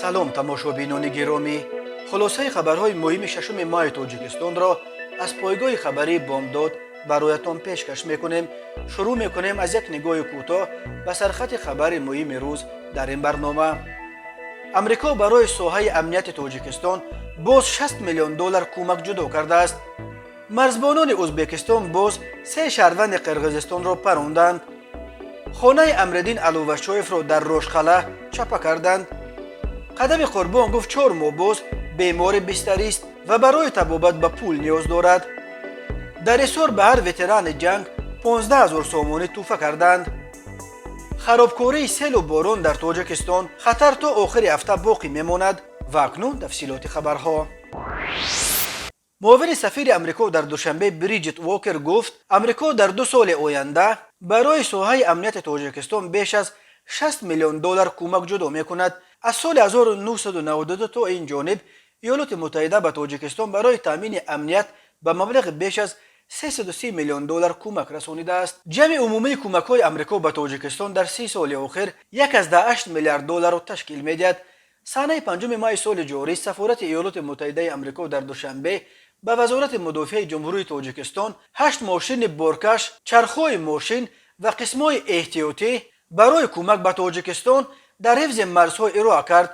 салом тамошобинони гиромӣ, хулосаи хабарҳои муҳими шашуми моҳи тоҷикистонро аз пойгоҳи хабарии бомдод бароятон пешкаш мекунем. Шурӯъ мекунем аз як нигоҳи кӯтоҳ ба сархати хабари муҳими рӯз дар ин барнома. амрико барои соҳаи амнияти тоҷикистон боз $60 миллион кӯмак ҷудо кардааст. марзбонони ӯзбекистон боз 3 шаҳрванди қирғизистонро паронданд. хонаи Амриддин Алувашоевро дар Рошқалъа чапа карданд. қадами Қурбон гуфт 4 моҳ боз бемори бистарист ва барои табобат ба пул ниёз дорад. дар Исор ба ҳар ветерани ҷанг 15 000 сомонӣ тӯҳфа карданд. харобкории селу борон дар Тоҷикистон хатар то охири ҳафта боқӣ мемонад. ва акнун тафсилоти хабарҳо. муовини сафири амрико дар душанбе Бриҷит Уокер гуфт, амрико дар 2 соли оянда барои соҳаи амнияти Тоҷикистон беш аз $60 миллион кӯмак ҷудо мекунад. аз соли 1992 то ин ҷониб иёлоти муттаҳида ба Тоҷикистон барои таъмини амният ба маблағи беш аз $330 миллион кӯмак расонидааст. ҷамъи умумии кӯмакҳои амрико ба Тоҷикистон дар 30 соли охир $1.8 миллиард ташкил медиҳад. санаи 5 майи соли ҷорӣ сафорати иёлоти муттаҳидаи амрико дар душанбе ба вазорати мудофиаи ҷумҳурии Тоҷикистон 8 мошини боркаш, чархҳои мошин ва қисмҳои эҳтиётӣ барои кӯмак ба Тоҷикистон дар ҳифзи марзҳо ироа кард.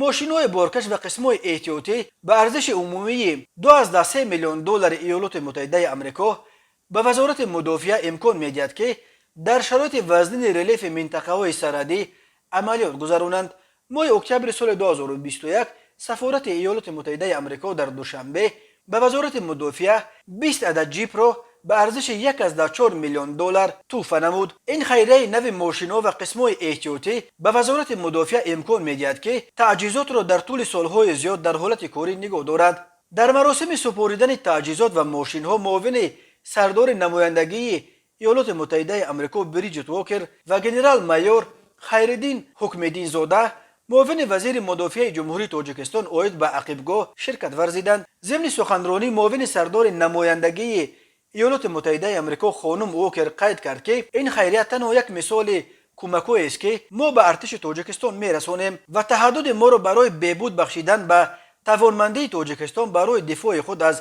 мошинҳои боркаш ва қисмҳои эҳтиётӣ ба арзиши умумии $2.3 миллион иёлоти муттаҳидаи амрико ба вазорати мудофиа имкон медиҳад, ки дар шароити вазнини релефи минтақаҳои сарҳадӣ амалиёт гузаронанд. моҳи октябри соли 2021 сафорати иёлоти муттаҳидаи амрико дар душанбе ба вазорати мудофиа 20 адад ҷипро ба арзиши $1.4 миллион тӯҳфа намуд. ин хайрияи нави мошинҳо ва қисмҳои эҳтиётӣ ба вазорати мудофиа имкон медиҳад, ки таъҷизотро дар тӯли солҳои зиёд дар ҳолати корӣ нигоҳ дорад. дар маросими супоридани таъҷизот ва мошинҳо муовини сардори намояндагии иёлоти муттаҳидаи амрико Бриҷит Уокер ва генерал майор Хайриддин Ҳукмиддинзода муовини вазири мудофиаи ҷумҳурии Тоҷикистон оид ба ақибгоҳ ширкат варзиданд. зимни суханронӣ муовини сардори намояндагии иёлоти муттаҳидаи амрико хонум Уокер қайд кард, ки ин хайрия танҳо як мисоли кӯмакҳоест, ки мо ба артиши Тоҷикистон мерасонем ва таҳаддуди моро барои беҳбуд бахшидан ба тавонмандии Тоҷикистон барои дифои худ аз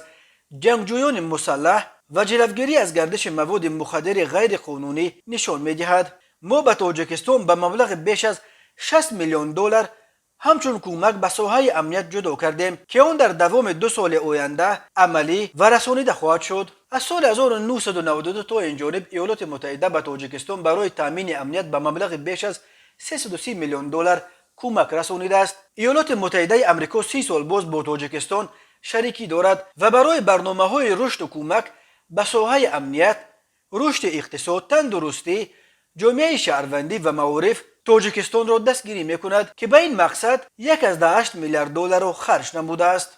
ҷангҷӯёни мусаллаҳ ва ҷилавгирӣ аз гардиши маводи мухаддири ғайриқонунӣ нишон медиҳад. мо ба Тоҷикистон ба маблағи беш аз $60 миллион ҳамчун кӯмак ба соҳаи амният ҷудо кардем, ки он дар давоми 2 соли оянда амалӣ ва расонида хоҳад шуд. аз соли 1992 то ин ҷониб иёлоти муттаҳида ба Тоҷикистон барои таъмини амният ба маблағи беш аз $330 миллион кӯмак расонидааст. иёлоти муттаҳидаи амрико 30 сол боз бо Тоҷикистон шарикӣ дорад ва барои барномаҳои рушду кӯмак ба соҳаи амният, рушди иқтисод, тандурустӣ, ҷомеаи шаҳрвандӣ ва маориф Тоҷикистонро дастгирӣ мекунад, ки ба ин мақсад $1.8 миллиард харҷ намудааст.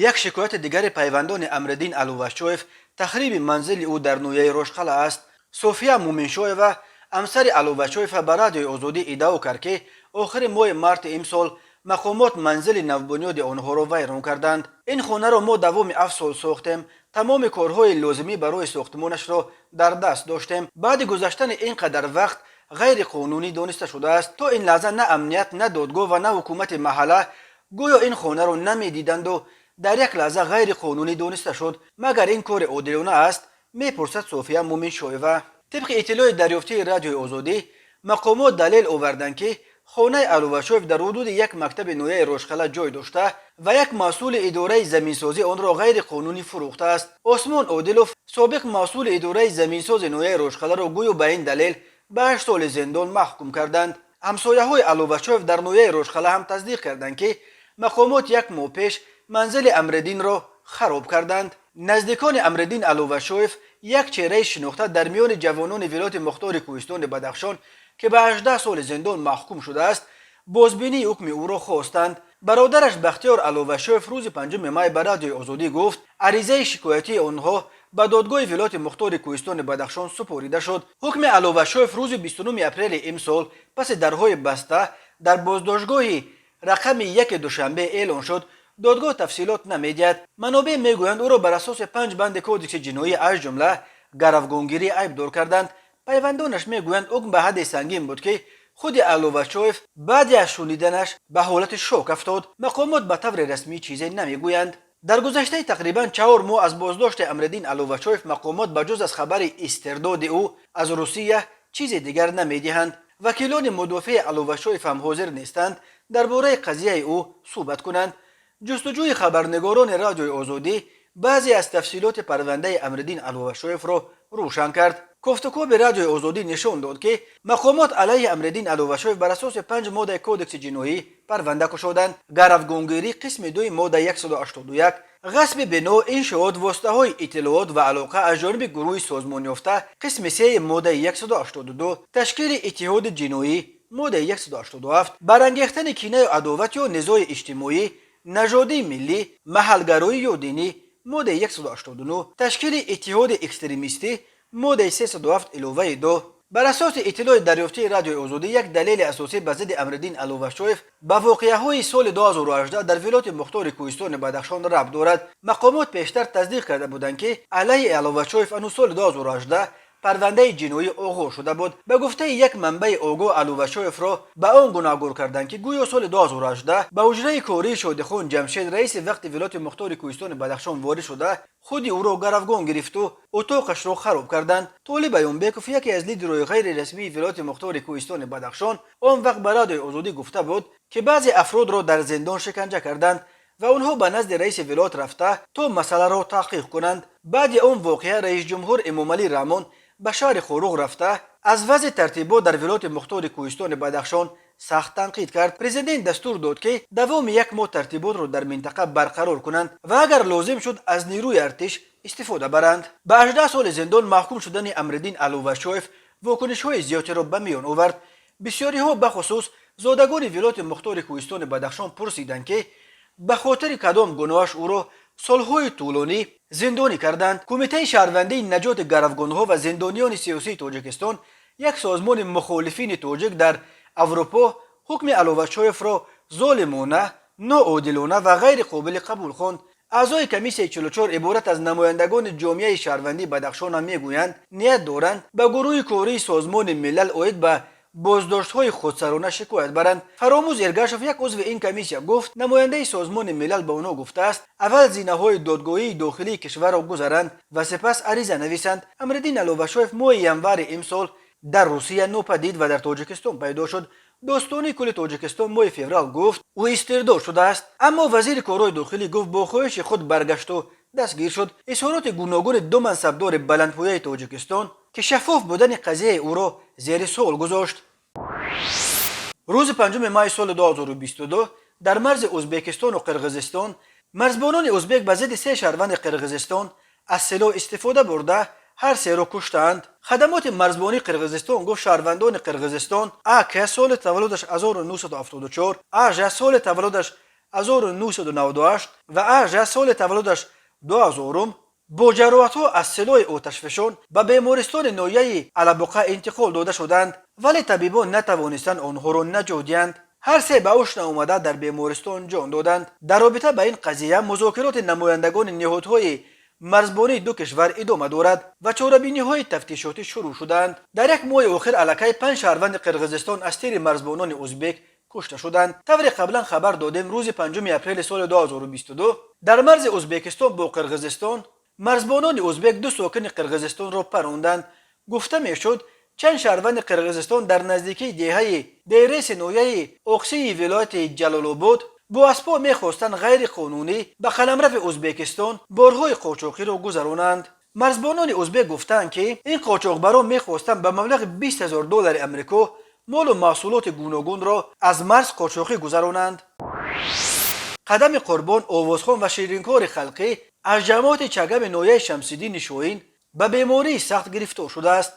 як шикояти дигари пайвандони Амриддин Алувашоев тахриби манзили ӯ дар ноҳияи Рошқалъа аст. София Муминшоева, ҳамсари Алувашоева, ба Радиои Озодӣ иддао кард, ки охири моҳи марти имсол мақомот манзили навбунёди онҳоро вайрон карданд. ин хонаро мо давоми 7 сол сохтем. тамоми корҳои лозимӣ барои сохтмонашро дар даст доштем. баъди гузаштани ин қадар вақт ғайриқонунӣ дониста шудааст. то ин лаҳза на амният, на додгоҳ ва на ҳукумати маҳалла гӯё ин хонаро намедиданду дар як лаҳза ғайриқонунӣ дониста шуд. магар ин кори одилона аст? мепурсад София Муминшоева. тибқи иттилои дарёфтии Радиои Озодӣ, мақомот далел оварданд, ки хонаи Алувашоев дар ҳудуди як мактаби ноҳияи Рошқалъа ҷой дошта ва як масъули идораи заминсозӣ онро ғайриқонунӣ фурӯхтааст. Осмон Одилов, собиқ масъули идораи заминсози ноҳияи Рошқалъаро гӯё ба ин далел ба 8 соли зиндон маҳкум карданд. ҳамсояҳои Алувашоев дар ноҳияи Рошқалъа ҳам таздиқ карданд, ки мақомот як моҳ пеш манзили Амриддинро хароб карданд. наздикони Амриддин Алувашоев як чеҳраи шинохта дар миёни ҷавонони вилояти мухтори Кӯҳистони Бадахшон, ки ба 18 соли зиндон маҳкум шудааст, бозбинии ҳукми ӯро хостанд. бародараш Бахтиёр Алувашоев рӯзи 5 май ба Радиои Озодӣ гуфт, аризаи шикоятии онҳо ба додгоҳи вилояти мухтори Кӯҳистони Бадахшон супорида шуд. ҳукми Алувашоев рӯзи 29 апрели имсол паси дарҳои баста дар боздоштгоҳи рақами 1 душанбе эълон шуд. додгоҳ тафсилот намедиҳад. манобеъ мегӯянд ӯро бар асоси 5 банди кодекси ҷиноӣ аз ҷумла гаравгонгирӣ айбдор карданд. пайвандонаш мегӯянд ҳукм ба ҳадди сангин буд, ки خود الووچوف بعد از شنیدنش به حالت شوک افتاد. مقامات به طور رسمی چیزی نمیگویند. در گذشته تقریبا 4 ماه از بازداشت امردین الووچوف مقامات بجز از خبر استرداد او از روسیه چیز دیگر نمیدهند. وکیلان مدافع الووچوف هم حاضر نیستند درباره قضیه او صحبت کنند. جستجوی خبرنگاران رادیوی آزادی بعضی از تفصیلات پرونده امردین الووچوف را روشن کرد. گفتگو به رادیوی آزادی نشان داد که مقامات علیه امردین الووچوف بر اساس 5 ماده کودکس جنایی پرونده گشودند: گروگانگیری قسم 2 ماده 181، غصب بنا، انشاءات واسطه‌های اطلاعات و علاقه از جانب گروه سازمان یافته قسم 3 ماده 182، تشکیل اتحاد جنایی ماده 187، برانگیختن کینه و عداوت یا نزاع اجتماعی، نژادی ملی، محلگرایی یا دینی ماده 189، تشکیل اتحاد اکستریمیستی ماده 307 علاوه 2. بر اساس اطلاع دریافتی رادیوی آزادی، یک دلیل اساسی به ضد امردین الووچوف به واقعه‌های سال 2018 در ولایت مختار کوهستان بدخشان ربط دارد. مقامات پیشتر تصدیق کرده بودند که علیه الووچوف انو سال 2018 پرونده جنایی آغاز شده بود. به گفته یک منبع آگاه، الووچوف را به آن گناهکار کردند که گویا سال 2018 به حجره کاری شادخان جمشید رئیس وقت ولایت مختار کوهستان بدخشان وارد شده خود او را گروگان گرفت و اتاقش را خراب کردند. طالب بیانبکوف، یکی از لیدرهای غیر رسمی ولایت مختار کوهستان بدخشان، آن وقت به رادیوی آزادی گفته بود که بعضی افراد را در زندان شکنجه کردند و آنها به نزد رئیس ولایت رفته تا مسئله را تحقیق کنند. بعد آن واقعه رئیس جمهور امامعلی رحمان به شهر خوروغ رفته از وضع ترتیبات در ولایت مختار کوهستان بدخشان سخت تنقید کرد. پرزیدنت دستور داد که دوام 1 ماه ترتیبات را در منطقه برقرار کنند و اگر لازم شد از نیروی ارتش استفاده برند. به 18 سال زندان محکوم شدن امردین الووچوف واکنش‌های زیادی را به میان آورد. بسیاری‌ها به خصوص زادگان ولایت مختار کوهستان بدخشان پرسیدند که به خاطر کدام گناهش او را سالهای طولانی زندانی کردند. کمیته شهروندی نجات گروگانها و زندانیان سیاسی تاجیکستان، یک سازمان مخالفین تاجیک در اروپا، حکم الووچوف را ظالمانه، ناعادلانه و غیر قابل قبول خواند. اعضای کمیسیون 44 عبارت از نمایندگان جامعه شهروندی بدخشان هم میگویند نیت دارند به گروه کاری سازمان ملل عاید به بازداشت‌های خودسرانه شکایت برند. فراموز ارگاشف، یک عضو این کمیسیون، گفت نماینده سازمان ملل به آنها گفته است اول زینه‌های دادگاهی داخلی کشور را گذرند و سپس عریضه نویسند. امردین الووچوف ماه ینور امسال در روسیه ناپدید و در تاجیکستان پیدا شد. داستانی کل تاجیکستان ماه فوریه گفت او استرداد شده است، اما وزیر کارهای داخلی گفت با خواهش خود برگشت و دستگیر شد. اظهارات گوناگون دو منصبدار بلندپایه تاجیکستان که شفاف بودن قضیه او را زیر سوال گذاشت. روز 5 ماه سال 2022 در مرز ازبکستان و قرقیزستان مرزبانان ازبک به ضد 3 شهروند قرقیزستان از سلاح استفاده برده هر 3 را کشتند. خدمات مرزبانی قرقیزستان گفت شهروندان قرقیزستان که سال تولدش 1974، آژ سال تولدش 1998 و آژ سال تولدش 2000 با جراحت‌ها از سلاح آتشفشان به بیمارستان ناحیه البقع انتقال داده شدند، ولی طبیبان نتوانستند آنها را نجات دهند. هر 3 به هوش نیامده در بیمارستان جان دادند. در رابطه با این قضیه مذاکرات نمایندگان نهادهای مرزبانی دو کشور ادامه دارد و چاره‌بینی‌های تفتیشاتی شروع شدند. در یک ماه آخر علاقه 5 شهروند قرقیزستان از تیر مرزبانان ازبک کشته شدند. طور قبلا خبر دادیم روز 5 اپریل سال 2022 در مرز ازبکستان با قرقیزستان مرزبانان ازبک 2 ساکن قرقیزستان را پراندند. گفته میشد چند شهروند قرقیزستان در نزدیکی دهه دیرس ناحیه اقصی ولایت جلال‌آباد با اسباب میخواستند غیر قانونی به قلمرو ازبکستان بارهای قاچاقی را گذرانند. مرزبانان ازبک گفتند که این قاچاقبران میخواستند به مبلغ $20,000 امریکا مال و محصولات گوناگون را از مرز قاچاقی گذرانند. قدم قربان، آوازخوان و شیرینکار خلقی از جماعت چگم ناحیه شمس‌الدین شاهین به بیماری سخت گرفتار شده است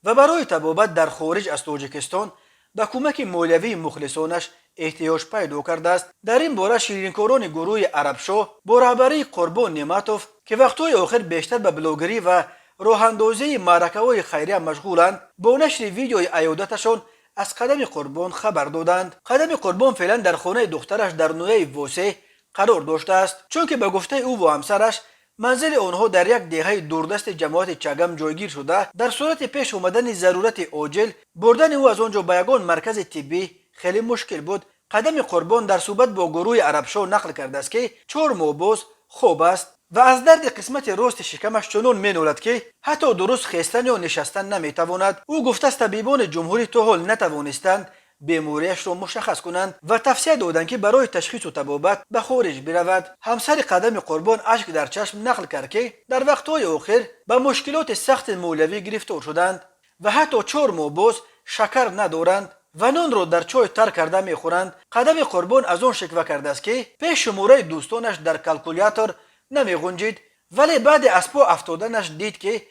و برای طبابت در خارج از تاجیکستان به کمک مالیوی مخلصانش احتیاج پیدا کرده است. در این باره شیرینکاران گروه عربشاه با رهبری قربان نعمتوف که وقتهای آخر بیشتر به بلاگری و راه اندازی معرکه‌های خیریه مشغولند، با نشر ویدیوی عیادتشان از قدم قربان خبر دادند. قدم قربان فعلا در خانه دخترش در ناحیه واسه قرار داشته است، چون که به گفته او و همسرش منزل آنها در یک دهه دوردست جماعت چگم جایگیر شده در صورت پیش آمدن ضرورت عاجل بردن او از آنجا به یگان مرکز طبی خیلی مشکل بود. قدم قربان در صحبت با گروه عربشاه نقل کرده است که 4 ماه باز خوب است و از درد قسمت راست شکمش چنان مینالد که حتی درست خیستن یا نشستن نمیتواند. او گفته است طبیبان جمهوری تا حال نتوانستند بیماریش را مشخص کنند و توصیه دادند که برای تشخیص و طبابت به خارج برود. همسر قدم قربان اشک در چشم نقل کرد که در وقتهای آخر به مشکلات سخت مولوی گرفتار شدند و حتی 4 ماه باز شکر ندارند و نان را در چای تر کرده میخورند. قدم قربان از آن شکوه کرده است که پیش شماره دوستانش در کلکولیاتور نمیگنجید، ولی بعد از پا افتادنش دید که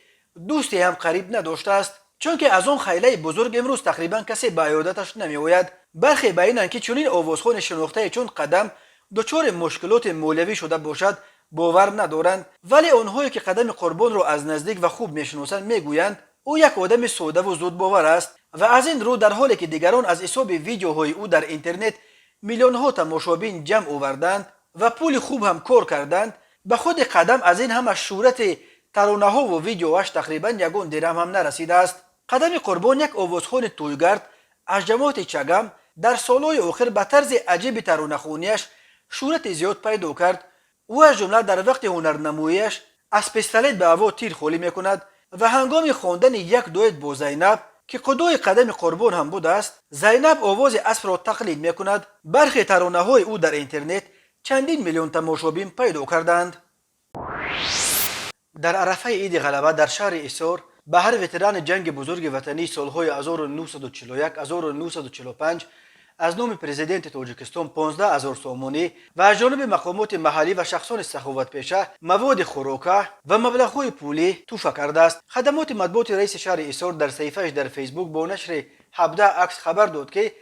دوستی هم قریب نداشته است، چون که از آن خیله بزرگ امروز تقریبا کسی به عیادتش نمیآید. برخی بیانند که چنین آوازخوان شناخته چون قدم دچار مشکلات مولوی شده باشد باور ندارند، ولی آنهایی که قدم قربان را از نزدیک و خوب میشناسند میگویند او یک آدم ساده و زود باور است و از این رو در حالی که دیگران از حساب ویدیوهای او در اینترنت میلیون ها تماشابین جمع آوردند و پول خوب هم کار کردند، به خود قدم از این همه شهرت ترانه ها و ویدیوهاش تقریبا یگان درهم هم نرسیده است. قدم قربان یک آوازخوان تویگرد از جماعت چگم در سالهای آخر به طرز عجیب ترانه خوانیش شهرت زیاد پیدا کرد. او از جمله در وقت هنرنماییش از پیستلت به هوا تیر خالی میکند و هنگام خواندن یک دویت با زینب که قدوی قدم قربان هم بوده است، زینب آواز اسب را تقلید میکند. برخی ترانه های او در اینترنت چندین میلیون تماشابین پیدا کردند. در عرفه عید غلبه در شهر ایسار به هر وتران جنگ بزرگ وطنی سالهای 1941 1945 از نام پرزیدنت تاجیکستان 15000 سامانی و از جانب مقامات محلی و شخصان سخاوت پیشه مواد خوراکه و مبلغ‌های پولی تحفه کرده است. خدمات مطبوعات رئیس شهر ایسار در صفحه‌اش در فیسبوک با نشر 17 عکس خبر داد که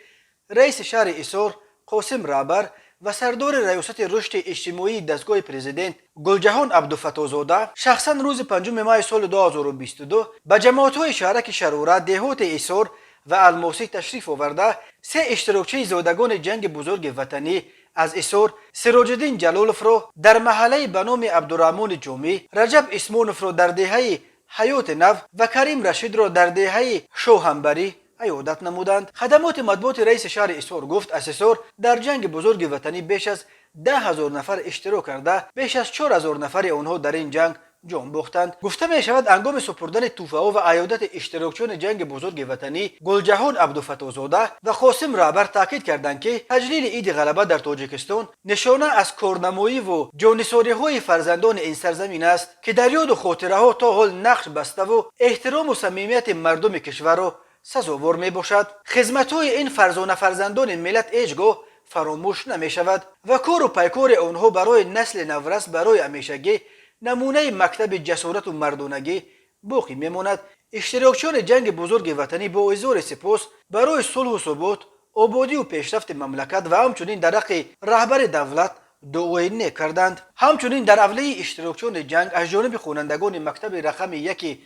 رئیس شهر ایسار قاسم رهبر و سردار ریاست رشد اجتماعی دستگاه پرزیدنت گلجهان عبدالفتاحزاده شخصا روز 5 ماه سال 2022 به جماعت‌های شهرک شراره، دهات ایسار و الماسی تشریف آورده 3 اشتراکچی زادگان جنگ بزرگ وطنی از ایسار، سراج الدین جلالوف را در محله به نام عبدالرحمن جامی، رجب اسمانوف را در دهه حیات نو و کریم رشید را در دهه شوهنبری عیادت نمودند. خدمات مطبوعات رئیس شهر ایسار گفت از ایسار در جنگ بزرگ وطنی بیش از 10,000 نفر اشتراک کرده، بیش از 4,000 نفر آنها در این جنگ جان باختند. گفته می شود هنگام سپردن توفه ها و عیادت اشتراکچیان جنگ بزرگ وطنی گلجهان عبدالفتاحزاده و قاسم رهبر تاکید کردند که تجلیل عید غلبه در تاجیکستان نشانه از کارنمایی و جانساری های فرزندان این سرزمین است که در یاد و خاطره ها تا حال نقش بسته و احترام و صمیمیت مردم کشور را سزاوار می باشد. خدمت های این فرزانه فرزندان ملت هیچگاه فراموش نمی شود و کار و پیکار آنها برای نسل نورس برای همیشگی نمونه مکتب جسارت و مردانگی باقی میماند. اشتراکچیان جنگ بزرگ وطنی با اظهار سپاس برای صلح و ثبات، آبادی و پیشرفت مملکت و همچنین در حق رهبر دولت دعای نیک کردند. همچنین در حوله اشتراکچیان جنگ از جانب خوانندگان مکتب رقم 1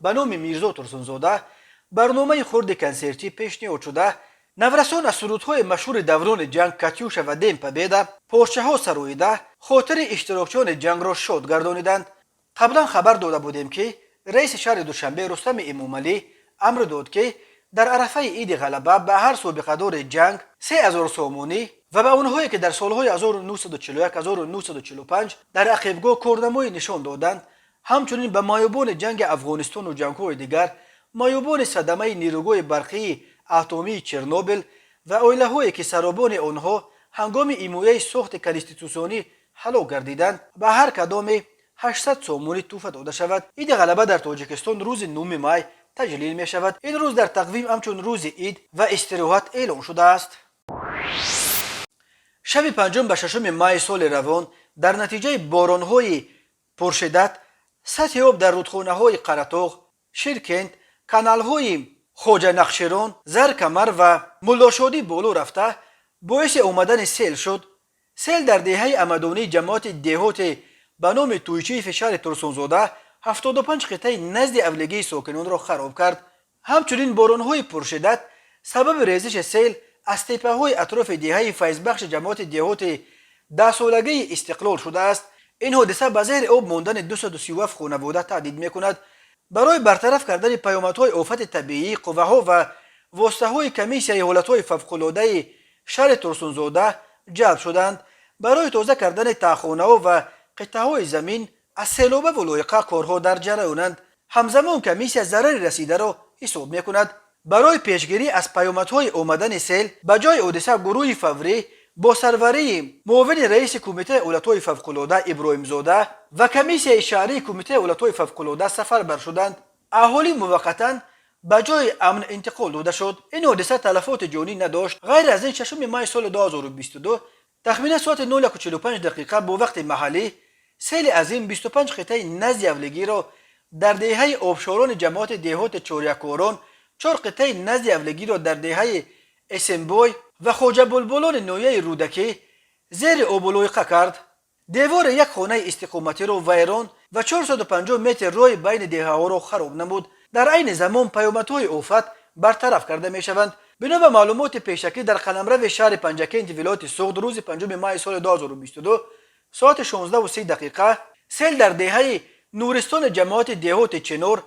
به نام میرزا ترسونزاده برنامه خرد کنسرتی پیشنهاد شده. نورسان از سرودهای مشهور دوران جنگ کاتیوشا و دیم پبیدا پارچه ها سراییده خاطر اشتراکچیان جنگ را شاد گردانیدند. قبلا خبر داده بودیم که رئیس شهر دوشنبه رستم امامعلی امر داد که در عرفه عید غلبه به هر سابقه دار جنگ 3000 سامانی و به اونهایی که در سالهای 1941 1945 در عقیبگاه کارنمایی نشان دادند، همچنین به مایوبان جنگ افغانستان و جنگ‌های دیگر، مایوبان صدمه نیروگاه برقی اتمی چرنوبل و عائله‌هایی که سرابان آنها هنگام حمایت ساخت کنستیتوسیونی هلاک گردیدند، به هر کدام 800 سامانی تحفه داده شود. عید غلبه در تاجیکستان روز 9 ماه تجلیل می شود. این روز در تقویم همچون روز عید و استراحت اعلام شده است. شب 5 به 6 ماه سال روان در نتیجه باران‌های پرشدت سطح آب در رودخانه‌های قرطاق، شیرکند، کانال‌های خواجه نقشیران، زرکمر و ملاشادی بالا رفته باعث آمدن سیل شد. سیل در دهه امدانی جماعت دهات به نام تویچی شهر ترسونزاده 75 قطعه نزد اولگی ساکنان را خراب کرد. همچنین باران‌های پرشدت سبب ریزش سیل از تپه‌های اطراف دهه فیضبخش جماعت دهات 10 سالگی استقلال شده است. این حادثه به زیر آب ماندن 237 خانواده تهدید میکند. برای برطرف کردن پیامدهای آفت طبیعی، قوه‌ها و واسطه‌های کمیسیای حالت‌های فوق‌العاده شهر ترسونزاده جلب شدند. برای تازه کردن تاخانه‌ها و قطعه‌های زمین از سیلاب و لایقه کارها در جریانند. همزمان کمیسیا ضرر رسیده را حساب میکند. برای پیشگیری از پیامدهای آمدن سیل به جای حادثه گروه فوری با سروری معاون رئیس کمیته حالت‌های فوق‌العاده ابراهیم زاده و کمیسیای شهری کمیته حالت‌های فوق‌العاده سفر بر شدند. اهالی موقتا به جای امن انتقال داده شد. این حادثه تلفات جانی نداشت. غیر از این 6 ماه سال 2022 تخمین ساعت 0:45 دقیقه با وقت محلی سیل عظیم 25 قطعه نزد اولگی را در دهه آبشاران جماعت دهات چوریکاران، 4 قطعه نزد اولگی را در دهه اسمبوی و خوجه بلبلان نویه رودکی زیر آب و لایقه کرد. دیوار یک خانه استقامتی را ویران و 450 متر روی بین دهه ها را خراب نمود. در عین زمان پیامدهای آفت برطرف کرده می شوند. بنا به معلومات پیشکی در قلمرو شهر پنجکین ولایت سوخت روز 5 ماه سال 2022 ساعت 16:30 دقیقه سیل در دهه نورستان جماعت دهات چنور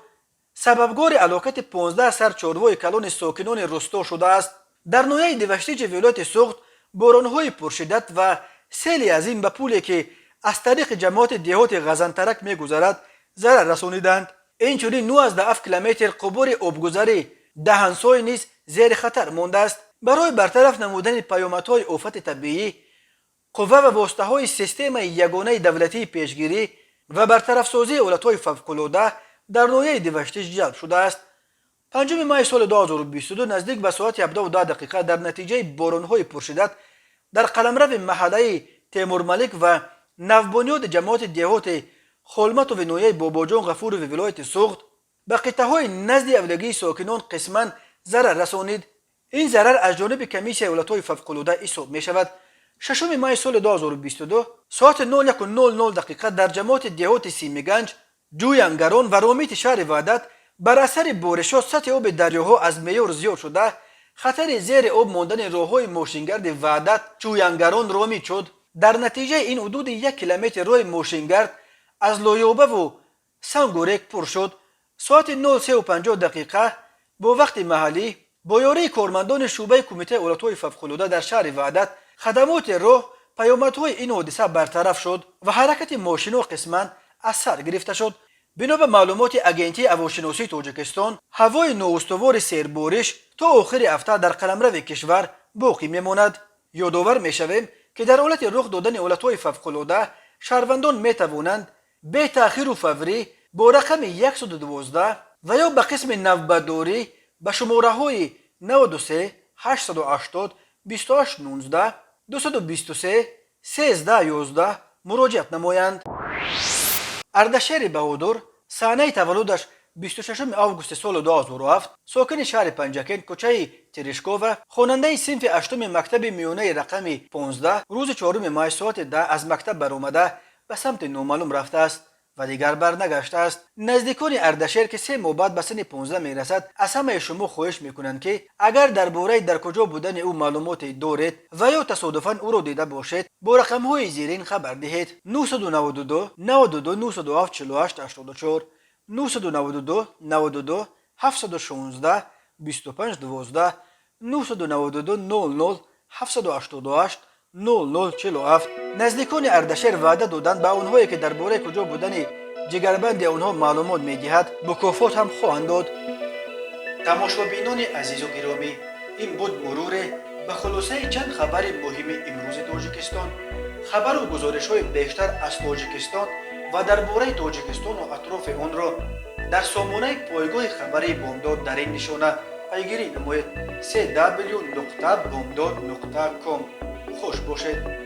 سببگار هلاکت 15 سر چاروای کلان ساکنان روستا شده است. در نویه دوشتیج ولایت سوخت بارانهای پرشدت و سیل عظیم به پولی که از طریق جماعت دهات غزنترک میگذرد ضرر رسانیدند. اینچنین 19 کیلومتر قبور آبگذری دهنسای نیز زیر خطر مانده است. برای برطرف نمودن پیامدهای آفت طبیعی قوه و واسطه‌های سیستم یگانه دولتی پیشگیری و برطرف سازی حالت‌های فوق‌العاده در نویه دوشتیج جلب شده است. 5 ماه سال 2022 نزدیک به ساعت 17:10 دقیقه در نتیجه باران‌های پرشدت در قلمرو محله تیمور ملک و نوبنیاد جماعت دهات خلمت و نویه باباجان غفور و ولایت سوخت به قطعه‌های نزد اولگی ساکنان قسماً ضرر رسانید. این ضرر از جانب کمیسیای حالت‌های فوق‌العاده حساب می‌شود. 6 ماه سال 2022 ساعت 01:00 دقیقه در جماعت دهات سیمگنج، جوینگران و رامیت شهر وحدت بر اثر بارش‌ها سطح آب دریاها از معیار زیاد شده خطر زیر آب ماندن راه‌های ماشینگرد وحدت، جوینگران رامیت شد. در نتیجه این حدود 1 کیلومتر راه ماشینگرد از لایابه و سنگورک پر شد. ساعت 03:50 دقیقه با وقت محلی با یاری کارمندان شعبه کمیته حالت‌های فوق‌العاده در شهر وحدت خدمات راه پیامدهای این حادثه برطرف شد و حرکت ماشین‌ها قسماً از سر گرفته شد. بنا به معلومات اگنتی هواشناسی تاجیکستان هوای نااستوار سیربارش تا آخر هفته در قلمرو کشور باقی میماند. یادآور میشویم که در حالت رخ دادن حالت‌های فوق‌العاده شهروندان میتوانند به تأخیر و فوری با رقم 112 و یا به قسم نوبتداری به شماره‌های 93 880 2819 223 1311 مراجعت نمایند. اردشیر بهادر صحنه تولدش 26 آگوست سال 2007 ساکن شهر پنجکین کوچه تریشکوو خواننده صنف 8 مکتب میانه رقم 15 روز 4 ماه ساعت 10 از مکتب برآمده به سمت نامعلوم رفته است و دیگر برنگشته است. نزدیکان اردشیر که 3 ماه بعد به سن 15 میرسد از همه شما خواهش میکنند که اگر درباره در کجا بودن او معلومات دارید و یا تصادفاً او را دیده باشید با رقم‌های زیرین خبر دهید: 992 92 907 48 84 992 92 716 25 12 992 00 788 0047. نزدیکان اردشیر وعده دادند به آنهایی که درباره کجا بودن جگربند آنها معلومات میدهد مکافات هم خواهند داد. تماشابینان عزیز و گرامی، این بود مرور به خلاصه چند خبر مهم امروز تاجیکستان. خبر و گزارش های بیشتر از تاجیکستان و درباره تاجیکستان و اطراف آن را در سامانه پایگاه خبری بامداد در این نشانه پیگیری نمایید: www.bomdad.com. خوش باشید.